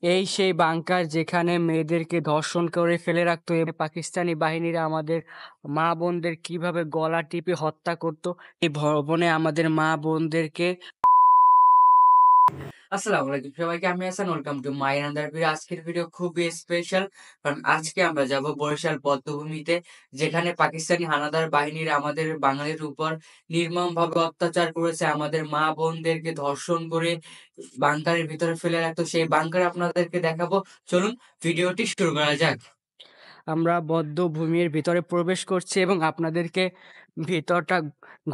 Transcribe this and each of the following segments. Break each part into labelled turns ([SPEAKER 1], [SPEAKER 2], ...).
[SPEAKER 1] এই সেই বাংকার যেখানে মেয়েদেরকে ধর্ষণ করে ফেলে রাখতো এবং পাকিস্তানি বাহিনীরা আমাদের মা বোনদের কিভাবে গলা টিপে হত্যা করতো। এই ভবনে আমাদের মা বোনদেরকে আসসালামু আলাইকুম সবাইকে, আমি Hasan. Welcome to my another video. আজকের ভিডিও খুবই স্পেশাল, কারণ আজকে আমরা যাব বরিশাল বধ্যভূমিতে, যেখানে পাকিস্তানি হানাদার বাহিনীরা আমাদের বাঙালির উপর নির্মমভাবে অত্যাচার করেছে, আমাদের মা বোনদেরকে ধর্ষণ করে বাংকারের ভিতরে ফেলে রাখতো। সেই বাংকার আপনাদেরকে দেখাবো, চলুন ভিডিওটি শুরু করা যাক। আমরা বধ্যভূমির ভিতরে প্রবেশ করছি এবং আপনাদেরকে ভিতরটা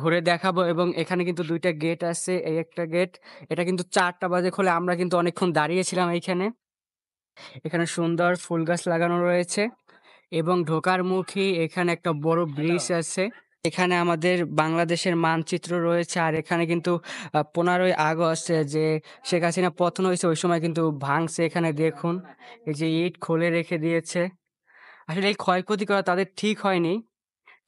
[SPEAKER 1] ঘুরে দেখাবো। এবং এখানে কিন্তু ২ টা গেট আছে। এই একটা গেট, এটা কিন্তু ৪টা বাজে খোলে। আমরা কিন্তু অনেকক্ষণ দাঁড়িয়েছিলাম এইখানে। এখানে সুন্দর ফুল গাছ লাগানো রয়েছে এবং ঢোকার মুখেই এখানে একটা বড় ব্রিজ আছে। এখানে আমাদের বাংলাদেশের মানচিত্র রয়েছে। আর এখানে কিন্তু ১৫ই আগস্ট যে শেখ হাসিনা পতন হয়েছে, ওই সময় কিন্তু ভাঙছে। এখানে দেখুন, এই যে ইট খুলে রেখে দিয়েছে। আসলে এই ক্ষয়ক্ষতি করা তাদের ঠিক হয়নি।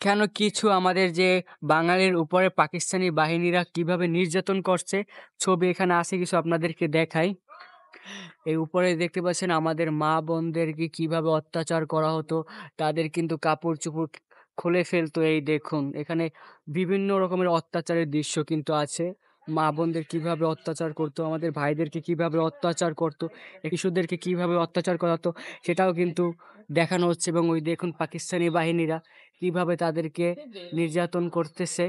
[SPEAKER 1] কেন কিছু আমাদের যে বাঙালির উপরে পাকিস্তানি বাহিনীরা কিভাবে নির্যাতন করছে, ছবি এখানে আছে, কিছু আপনাদেরকে দেখাই। এই উপরে দেখতে পাচ্ছেন আমাদের মা বোনদেরকে কিভাবে অত্যাচার করা হতো। তাদের কিন্তু কাপড়-চোপড় খুলে ফেলতো। এই দেখুন, এখানে বিভিন্ন রকমের অত্যাচারের দৃশ্য কিন্তু আছে। মা বোনদের কিভাবে অত্যাচার করতো, আমাদের ভাইদেরকে কিভাবে অত্যাচার করতো, শিশুদেরকে কিভাবে অত্যাচার করা হতো, সেটাও কিন্তু দেখানো হচ্ছে। এবং ওই দেখুন পাকিস্তানি বাহিনীরা কিভাবে তাদেরকে নির্যাতন করতেছে।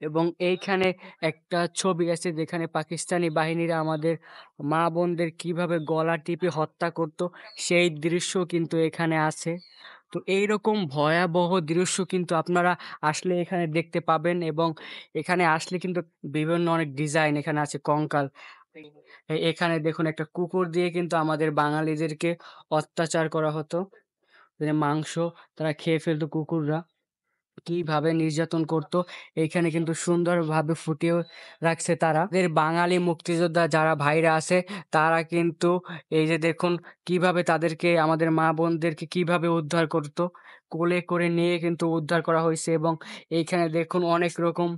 [SPEAKER 1] এবং এইখানে একটা ছবি আছে যেখানে পাকিস্তানি বাহিনীরা আমাদের মা বোনদের কিভাবে গলা টিপে হত্যা করতো, সেই দৃশ্য কিন্তু এখানে আছে। তো এইরকম ভয়াবহ দৃশ্য কিন্তু আপনারা আসলে এখানে দেখতে পাবেন। এবং এখানে আসলে কিন্তু বিভিন্ন অনেক ডিজাইন এখানে আছে, কঙ্কাল। এখানে দেখুন একটা কুকুর দিয়ে কিন্তু আমাদের বাঙালিদেরকে অত্যাচার করা হতো। যে মাংস তারা খেয়ে ফেলতো কুকুররা। কিভাবে নির্যাতন করতো, এইখানে কিন্তু সুন্দরভাবে ফুটিয়ে রাখছে তারা। এদের বাঙালি মুক্তিযোদ্ধা যারা ভাইরা আছে, তারা কিন্তু এই যে দেখুন কিভাবে তাদেরকে, আমাদের মা বোনদেরকে কিভাবে উদ্ধার করতো। কোলে করে নিয়ে কিন্তু উদ্ধার করা হইছে। এবং এইখানে দেখুন অনেক রকম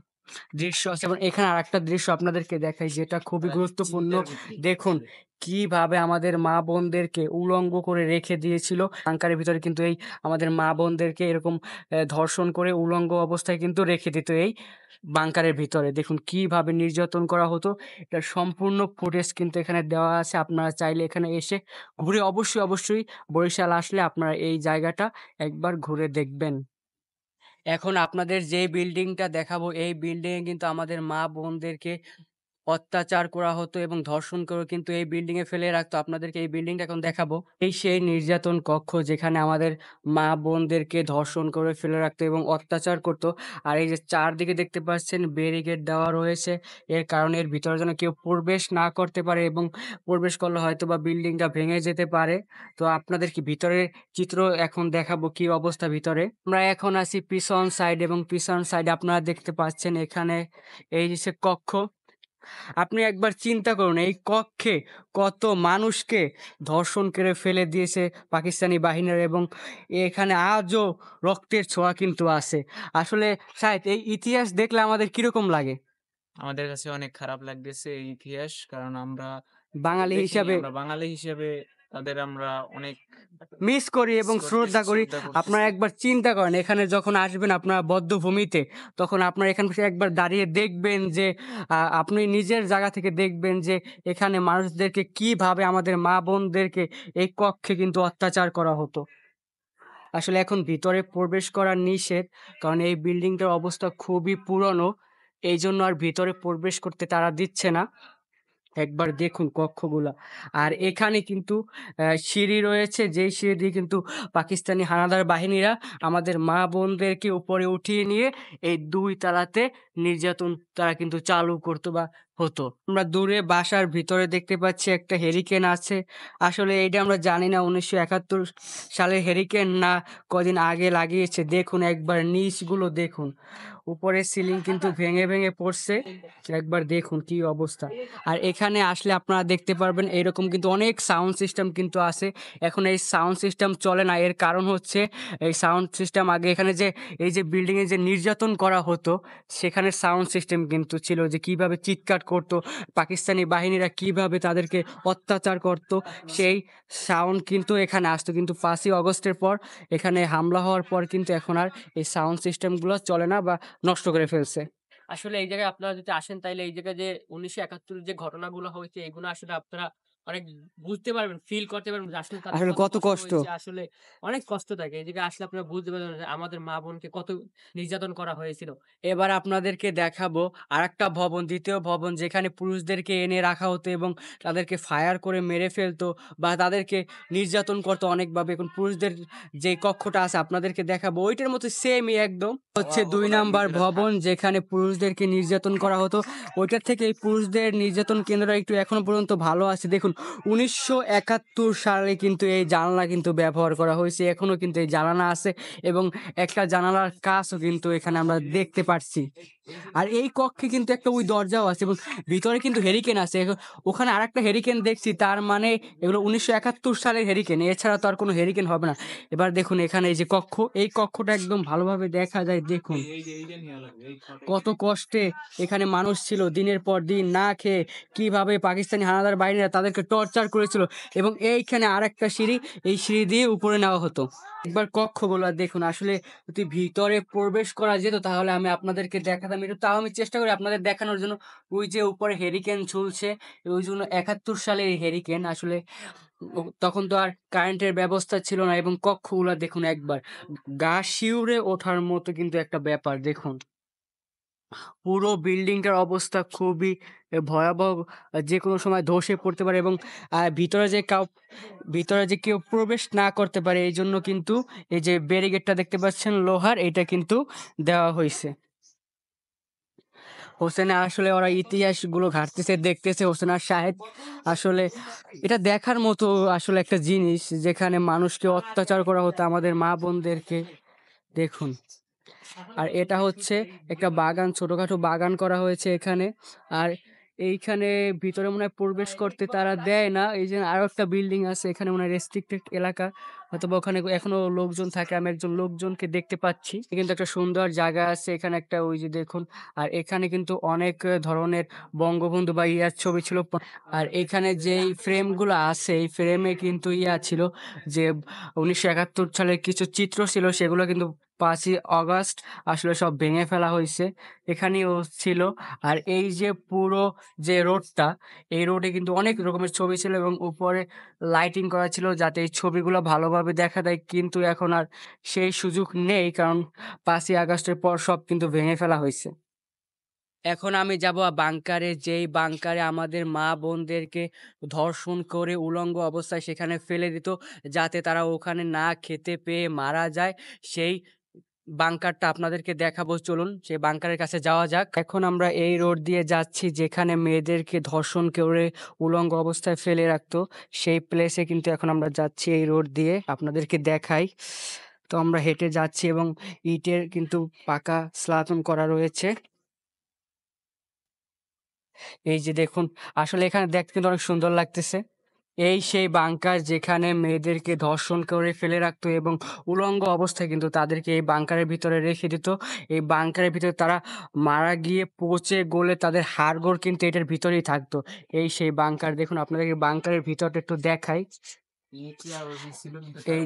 [SPEAKER 1] দৃশ্য আছে। এবং এখানে আরেকটা দৃশ্য আপনাদেরকে দেখাই, যেটা খুবই গুরুত্বপূর্ণ। দেখুন কিভাবে আমাদের মা বোনদেরকে উলঙ্গ করে রেখে দিয়েছিল। বাংকারের ভিতরে কিন্তু এই আমাদের মা বোনদেরকে এরকম ধর্ষণ করে উলঙ্গ অবস্থায় কিন্তু রেখে দিত এই বাংকারের ভিতরে। দেখুন কিভাবে নির্যাতন করা হতো। এটার সম্পূর্ণ ফুটেজ কিন্তু এখানে দেওয়া আছে। আপনারা চাইলে এখানে এসে ঘুরে অবশ্যই বরিশাল আসলে আপনারা এই জায়গাটা একবার ঘুরে দেখবেন। এখন আপনাদের যে বিল্ডিংটা দেখাবো, এই বিল্ডিং এ কিন্তু আমাদের মা বোনদেরকে অত্যাচার করা হতো এবং ধর্ষণ করে কিন্তু এই বিল্ডিং এ ফেলে রাখতো। আপনাদেরকে এই বিল্ডিংটা এখন দেখাবো। এই সেই নির্যাতন কক্ষ, যেখানে আমাদের মা বোনদেরকে ধর্ষণ করে ফেলে রাখতো এবং অত্যাচার করতো। আর এই যে চারদিকে দেখতে পাচ্ছেন ব্যারিকেড দেওয়া রয়েছে, এর কারণে এর ভিতরে যেন কেউ প্রবেশ না করতে পারে। এবং প্রবেশ করলে হয়তোবা বিল্ডিংটা ভেঙে যেতে পারে। তো আপনাদেরকে ভিতরের চিত্র এখন দেখাবো কি অবস্থা ভিতরে। আমরা এখন আছি পিছন সাইড, এবং পিছন সাইডে আপনারা দেখতে পাচ্ছেন এখানে এই যে কক্ষ। আপনি একবার চিন্তা করুন, এই কক্ষে কত মানুষকে ধর্ষণ করে ফেলে দিয়েছে পাকিস্তানি বাহিনীরা। এবং এখানে আজও রক্তের ছোঁয়া কিন্তু আছে। আসলে শাহেদ, এই ইতিহাস দেখলে আমাদের কিরকম লাগে?
[SPEAKER 2] আমাদের কাছে অনেক খারাপ লাগতেছে এই ইতিহাস। কারণ আমরা
[SPEAKER 1] বাঙালি
[SPEAKER 2] দেখিনি,
[SPEAKER 1] হিসাবে
[SPEAKER 2] আমরা বাঙালি হিসেবে তাদের আমরা অনেক
[SPEAKER 1] মিস করি
[SPEAKER 2] মিস
[SPEAKER 1] এবং শ্রদ্ধা
[SPEAKER 2] করতেছি,
[SPEAKER 1] করি।
[SPEAKER 2] শ্রদ্ধা
[SPEAKER 1] আপনারা
[SPEAKER 2] করতেছি।
[SPEAKER 1] একবার চিন্তা করেন, এখানে যখন আসবেন আপনারা বধ্যভূমিতে, তখন আপনারা এখান থেকে একবার দাঁড়িয়ে দেখবেন যে আপনি নিজের জায়গা থেকে দেখবেন যে এখানে মানুষদেরকে কিভাবে, আমাদের মা বোনদেরকে এই কক্ষে কিন্তু অত্যাচার করা হতো। আসলে এখন ভিতরে প্রবেশ করা নিষেধ, কারণ এই বিল্ডিংটার অবস্থা খুবই পুরনো। এইজন্য আর ভিতরে প্রবেশ করতে তারা দিচ্ছে না। একবার দেখুন কক্ষগুলা। আর এখানে কিন্তু সিঁড়ি রয়েছে, যেই সিঁড়ি দিয়ে কিন্তু পাকিস্তানি হানাদার বাহিনীরা আমাদের মা বোনদেরকে উপরে উঠিয়ে নিয়ে এই ২ তালাতে নির্যাতন তারা কিন্তু চালু করতো বা হতো। আমরা দূরে বাসার ভিতরে দেখতে পাচ্ছি একটা হেরিকেন আছে। আসলে এইটা আমরা জানি না ১৯৭১ সালের হেরিকেন না কদিন আগে লাগিয়েছে। দেখুন একবার নিচগুলো দেখুন।
[SPEAKER 3] উপরের সিলিং কিন্তু ভেঙে ভেঙে পড়ছে। একবার দেখুন কি অবস্থা। আর এখানে আসলে আপনারা দেখতে পারবেন এরকম কিন্তু অনেক সাউন্ড সিস্টেম কিন্তু আছে। এখন এই সাউন্ড সিস্টেম চলে না, এর কারণ হচ্ছে এই সাউন্ড সিস্টেম আগে এখানে যে এই যে বিল্ডিং এ যে নির্যাতন করা হতো, সেখানে সাউন্ড সিস্টেম কিন্তু ছিল যে কিভাবে চিৎকার করতো, পাকিস্তানি বাহিনীরা কিভাবে তাদেরকে অত্যাচার করতো, সেই সাউন্ড কিন্তু এখানে আসতো। কিন্তু 5ই অগস্টের পর এখানে হামলা হওয়ার পর কিন্তু এখন আর এই সাউন্ড সিস্টেমগুলো চলে না বা নষ্ট করে ফেলছে।
[SPEAKER 4] আসলে এই জায়গায় আপনারা যদি আসেন তাইলে এই জায়গায় যে ১৯৭১ যে ঘটনাগুলো হয়েছে এগুলো আসলে আপনারা অনেক বুঝতে পারবেন, ফিল করতে পারবেন যে আসলে তাদের
[SPEAKER 3] আসলে
[SPEAKER 4] কত
[SPEAKER 3] কত
[SPEAKER 4] কষ্ট
[SPEAKER 3] কষ্ট।
[SPEAKER 4] হয়েছে। আসলে অনেক কষ্ট থাকে। এই জায়গায় আসলে আপনারা বুঝতে পারবেন যে আমাদের মা-বোনকে কত নির্যাতন করা হয়েছিল।
[SPEAKER 3] এবার আপনাদেরকে দেখাবো আরেকটা ভবন, ২য় ভবন যেখানে পুরুষদেরকে এনে রাখা হতো এবং তাদেরকে ফায়ার করে মেরে ফেলতো বা তাদেরকে নির্যাতন করতো অনেকভাবে। এখন পুরুষদের যে কক্ষটা আছে আপনাদেরকে দেখাবো, ওইটার মতো সেমই একদম। হচ্ছে ২ নাম্বার ভবন যেখানে পুরুষদেরকে নির্যাতন করা হতো। ওইটার থেকে এই পুরুষদের নির্যাতন কেন্দ্রটা একটু এখনো পর্যন্ত ভালো আছে। দেখুন ১৯৭১ সালে কিন্তু এই জানালা কিন্তু ব্যবহার করা হয়েছে। এখনো কিন্তু এই জানালা আছে এবং একটা জানালার কাচও কিন্তু এখানে আমরা দেখতে পারছি। আর এই কক্ষে কিন্তু একটা ওই দরজাও আছে এবং ভিতরে কিন্তু হেরিকেন আছে। ওখানে আরেকটা হেরিকেন দেখছি, তার মানে এগুলো ১৯৭১ সালের হেরিকেন। এছাড়া তো আর কোনো হেরিকেন হবে না। এবার দেখুন এখানে এই যে কক্ষ, এই কক্ষটা একদম ভালোভাবে দেখা যায়। দেখুন কত কষ্টে এখানে মানুষ ছিল দিনের পর দিন না খেয়ে, কিভাবে পাকিস্তানি হানাদার বাহিনীরা তাদেরকে টর্চার করেছিল এবং এইখানে আরেকটা সিঁড়ি, এই সিঁড়ি দিয়ে উপরে নেওয়া হতো। একবার কক্ষগুলা দেখুন, আসলে যদি ভিতরে প্রবেশ করা যেত তাহলে আমি আপনাদেরকে দেখাতাম। একটু তাও আমি চেষ্টা করি আপনাদের দেখানোর জন্য। ওই যে উপরে হেরিকেন ঝুলছে, ওই জন্য ৭১ সালের এই হেরিকেন আসলে তখন তো আর কারেন্টের ব্যবস্থা ছিল না এবং কক্ষগুলা দেখুন একবার গা শিউরে ওঠার মতো কিন্তু একটা ব্যাপার। দেখুন পুরো বিল্ডিংটার অবস্থা খুবই ভয়াবহ। যেকোনো সময় ধসে পড়তে পারে এবং ভিতরে যে কেউ প্রবেশ না করতে পারে এইজন্য কিন্তু এই যে ব্যারিকেডটা দেখতে পাচ্ছেন লোহার, এটা কিন্তু দেওয়া হইছে। হোসেনে আসলে ওরা ইতিহাসগুলো ঘাঁটতেছে, দেখতেছে হোসেন আর শাহেদ। আসলে এটা দেখার মতো আসলে একটা জিনিস যেখানে মানুষকে অত্যাচার করা হতো, আমাদের মা-বোনদেরকে। দেখুন। আর এটা হচ্ছে একটা বাগান, ছোটখাটো বাগান করা হয়েছে এখানে। আর এইখানে ভিতরে মনে হয় প্রবেশ করতে তারা দেয় না। এই যে আরো একটা বিল্ডিং আছে, এখানে মনে হয় রেস্ট্রিক্টেড এলাকা। হয়তোবা ওখানে এখনো লোকজন থাকে। আমি একজন লোকজনকে দেখতে পাচ্ছি। কিন্তু একটা সুন্দর জায়গা আছে এখানে একটা, ওই যে দেখুন। আর এখানে কিন্তু অনেক ধরনের বঙ্গবন্ধু বা ইয়ার ছবি ছিল। আর এখানে যেই ফ্রেমগুলো আছে, এই ফ্রেমে কিন্তু ইয়া ছিল যে ১৯৭১ সালের কিছু চিত্র ছিল, সেগুলো কিন্তু ৫ই অগাস্ট আসলে সব ভেঙে ফেলা হইছে। এখানেও ছিল। আর এই যে পুরো যে রোডটা, এই রোডে কিন্তু অনেক রকমের ছবি ছিল এবং উপরে লাইটিং করা ছিল যাতে এই ছবিগুলো ভালোভাবে দেখা দেয়। কিন্তু এখন আর সেই সুযোগ নেই, কারণ ৫ই আগস্টের পর সব কিন্তু ভেঙে ফেলা হইছে। এখন আমি যাব বাংকারে, যেই বাংকারে আমাদের মা-বোনদেরকে ধর্ষণ করে উলঙ্গ অবস্থায় সেখানে ফেলে দিত, যাতে তারা ওখানে না খেতে পেয়ে মারা যায়। সেই বাংকারটা আপনাদেরকে দেখাবো, চলুন সেই বাংকারের কাছে যাওয়া যাক। এখন আমরা এই রোড দিয়ে যাচ্ছি যেখানে মেয়েদেরকে ধর্ষণ করে উলঙ্গ অবস্থায় ফেলে রাখতো, সেই প্লেসে কিন্তু এখন আমরা যাচ্ছি এই রোড দিয়ে, আপনাদেরকে দেখাই। তো আমরা হেঁটে যাচ্ছি এবং ইটের কিন্তু পাকা স্লাতন করা রয়েছে। এই যে দেখুন, আসলে এখানে দেখতে কিন্তু অনেক সুন্দর লাগতেছে। এই সেই বাংকার যেখানে মেয়েদেরকে ধর্ষণ করে ফেলে রাখতো এবং উলঙ্গ অবস্থায় কিন্তু তাদেরকে এই বাংকারের ভিতরে রেখে দিত। এই বাংকারের ভিতরে তারা মারা গিয়ে পচে গলে তাদের হাড়গোড় কিন্তু এটার ভিতরেই থাকতো। এই সেই বাংকার, দেখুন আপনাদেরকে বাংকারের ভিতরটা একটু দেখাই। এই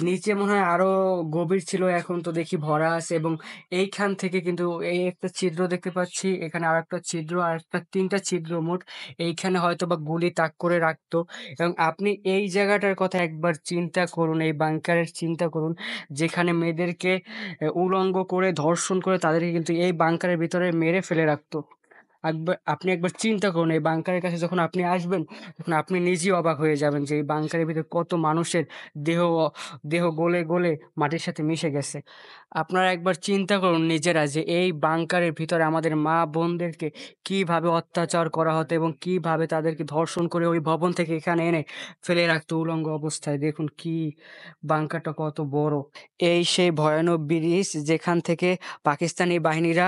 [SPEAKER 3] নিচে মনে হয় আরো গভীর ছিল, এখন তো দেখি ভরা আছে এবং এইখান থেকে কিন্তু এই একটা ছিদ্র দেখতে পাচ্ছি, এখানে আরেকটা ছিদ্র, আরেকটা ৩টা ছিদ্র মোট। এইখানে হয়তোবা গুলি তাক করে রাখতো এবং আপনি এই জায়গাটার কথা একবার চিন্তা করুন, এই বাংকারের চিন্তা করুন, যেখানে মেয়েদেরকে উলঙ্গ করে ধর্ষণ করে তাদেরকে কিন্তু এই বাংকারের ভিতরে মেরে ফেলে রাখতো। আপনি একবার চিন্তা করুন, এই বাংকারের কাছে যখন আপনি আসবেন, তখন আপনি নিজেই অবাক হয়ে যাবেন যে এই বাংকারের ভিতরে কত মানুষের দেহ দেহ গলে, গলে মাটির সাথে মিশে গেছে। আপনারা একবার চিন্তা করুন নিজেরা যে এই বাংকারের ভিতরে আমাদের মা-বোনদেরকে কিভাবে অত্যাচার করা হতো এবং কিভাবে তাদেরকে ধর্ষণ করে ওই ভবন থেকে এখানে এনে ফেলে রাখতো উলঙ্গ অবস্থায়। দেখুন বাংকারটা কত বড়। এই সেই ভয়ানক ব্রিজ যেখান থেকে পাকিস্তানি বাহিনীরা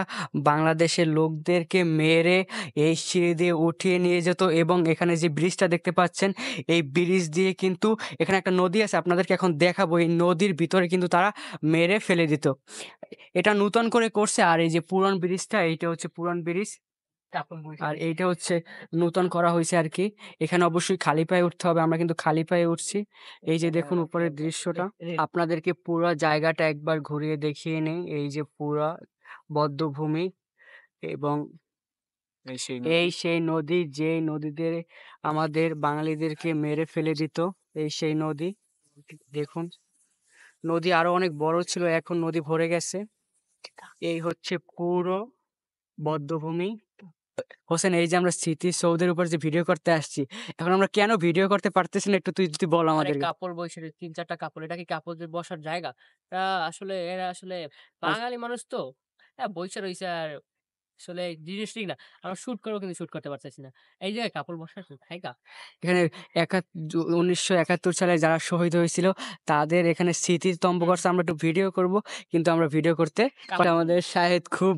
[SPEAKER 3] বাংলাদেশের লোকদেরকে মেরে এই সিঁড়ি দিয়ে উঠিয়ে নিয়ে যেত এবং এখানে যে ব্রিজটা দেখতে পাচ্ছেন, এই ব্রিজ দিয়ে কিন্তু এখানে একটা নদী আছে, আপনাদেরকে এখন দেখাবো। এই নদীর ভিতরে কিন্তু তারা মেরে ফেলে দিত। এটা নূতন করে করছে, আর এই যে পুরান ব্রিজটা, এইটা হচ্ছে পুরান ব্রিজ, আর এইটা হচ্ছে নূতন করা হয়েছে আর কি। এখানে অবশ্যই খালি পায়ে উঠতে হবে, আমরা কিন্তু খালি পায়ে উঠছি। এই যে দেখুন উপরের দৃশ্যটা, আপনাদেরকে পুরো জায়গাটা একবার ঘুরিয়ে দেখিয়ে নেই। এই যে পুরা বধ্যভূমি এবং
[SPEAKER 2] এই সেই
[SPEAKER 3] এই সেই নদী, যে নদীতে আমাদের বাঙালিদেরকে মেরে ফেলে দিত। এই সেই নদী, দেখুন নদী আরো অনেক বড় ছিল, এখন নদী ভরে গেছে। এই হচ্ছে পুরো বধ্যভূমি। হোসেন, এই যে আমরা স্মৃতিসৌধের উপর যে ভিডিও করতে আসছি, এখন আমরা কেন ভিডিও করতে পারতেছি না, একটু তুই যদি বল
[SPEAKER 4] আরে
[SPEAKER 3] আমাদেরকে।
[SPEAKER 4] কাপড় বইছে ৩-৪টা কাপড়। এটা কি কাপড়দের বসার জায়গা? এরা আসলে বাঙালি মানুষ তো। বইসা রইছে আর আসলে জিনিস ঠিক না। আমরা শুট করব কিন্তু শুট করতে পারতেছি না। এই জায়গায় কাপড় বসার জায়গা?
[SPEAKER 3] এখানে 1971 সালে যারা শহীদ হয়েছিল তাদের এখানে স্মৃতিস্তম্ভ করছে। আমরা একটু ভিডিও করব, কিন্তু আমরা ভিডিও করতে আমাদের শাহেদ খুব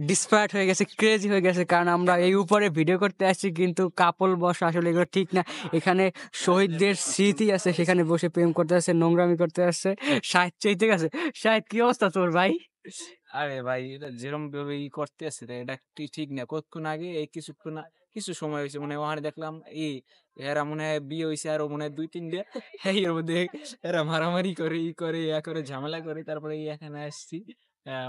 [SPEAKER 3] ডিসপায়ার্ড হয়ে গেছে, ক্রেজি হয়ে গেছে, কারণ আমরা এই উপরে ভিডিও করতে আসছি কিন্তু কাপড় বসা আসলে এগুলো ঠিক না। এখানে শহীদদের স্মৃতি আছে, সেখানে বসে প্রেম করতে আসছে, নোংরামি করতে আসছে। শাহেদ চাইতে গেছে। শাহেদ, কি অবস্থা তোর ভাই?
[SPEAKER 2] আরে ভাই, এটা যেরকম ভাবে করতে আছে এটা ঠিক না। কতক্ষণ আগে এই কিছু সময় হয়েছে মানে ওখানে দেখলাম এরা মনে হয় বিয়ে হয়েছে আরো মনে হয় 2-3 দিন। এর মধ্যে এরা মারামারি করে করে ঝামেলা করে, তারপরে এখানে আসছি।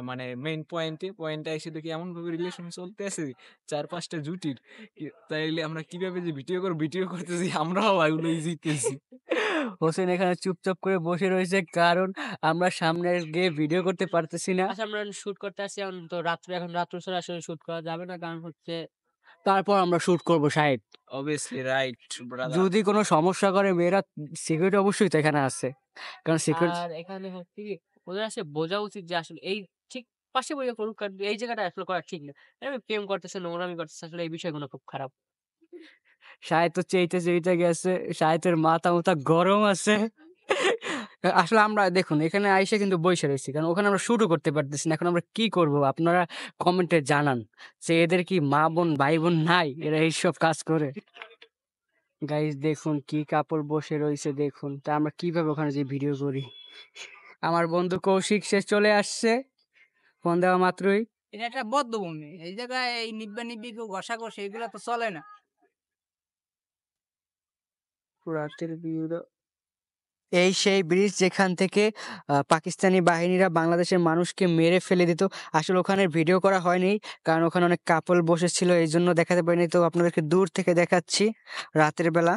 [SPEAKER 2] মানে মেইন পয়েন্টে এসে দেখি এমন ভাবে রিলেশন চলতে আছে 4-5টা জুটির। তাইলে আমরা কিভাবে যে ভিডিও করতেছি, আমরাও ওগুলোই জিতেছি।
[SPEAKER 3] হোসেন এখানে চুপচাপ করে বসে রয়েছে, কারণ আমরা সামনে গিয়ে ভিডিও করতে পারতেছি না।
[SPEAKER 4] আচ্ছা, আমরা শুট করতে আসছি এখন তো রাত্রে, এখন রাত্র ছাড়া আসলে শুট করা যাবে না। কারণ হচ্ছে
[SPEAKER 3] তারপর আমরা শুট করব শাহেদ।
[SPEAKER 2] Obviously right brother.
[SPEAKER 3] যদি কোনো সমস্যা করে মেয়েরা, সিকিউরিটি অবশ্যই তো এখানে আছে, কারণ সিকিউরিটি।
[SPEAKER 4] আর এখানে হচ্ছে কি ওদের আসলে বোঝা উচিত যে আসলে এই ঠিক পাশে বইয়া করুক, কারণ এই জায়গাটা আসলে করা ঠিক না। প্রেম করতেছে, নোংরামি করতেছে, আসলে এই বিষয়গুলো খুব খারাপ।
[SPEAKER 3] শাহেদ তো চেইতে গেছে, শাহেদের মাথা গরম আছে। আসলে আমরা দেখুন এখানে আইসা কিন্তু বইসা রয়েছি, কারণ ওখানে আমরা শুরু করতে পারতেছি না। এখন আমরা কি করব, আপনারা কমেন্টে জানান যে এদের কি মা বোন ভাই বোন নাই, এরা এইসব কাজ করে। গাইস দেখুন কি কাপড় বসে রয়েছে, দেখুন তা আমরা কিভাবে ওখানে যে ভিডিও করি। আমার বন্ধু কৌশিক সে চলে আসছে ফোন দেওয়া মাত্রই।
[SPEAKER 5] এটা একটা বধ্যভূমি। এই জায়গায় এই নিব্বা-নিব্বি কেউ ঘষাঘষি এগুলা তো চলে না।
[SPEAKER 3] রাতের ভিউটা, এই সেই ব্রিজ যেখান থেকে পাকিস্তানি বাহিনীরা বাংলাদেশের মানুষকে মেরে ফেলে দিত। আসলে ওখানে ভিডিও করা হয়নি, কারণ ওখানে অনেক কাপল বসেছিল, এই জন্য দেখাতে পারিনি। তো আপনাদেরকে দূর থেকে দেখাচ্ছি রাতের বেলা।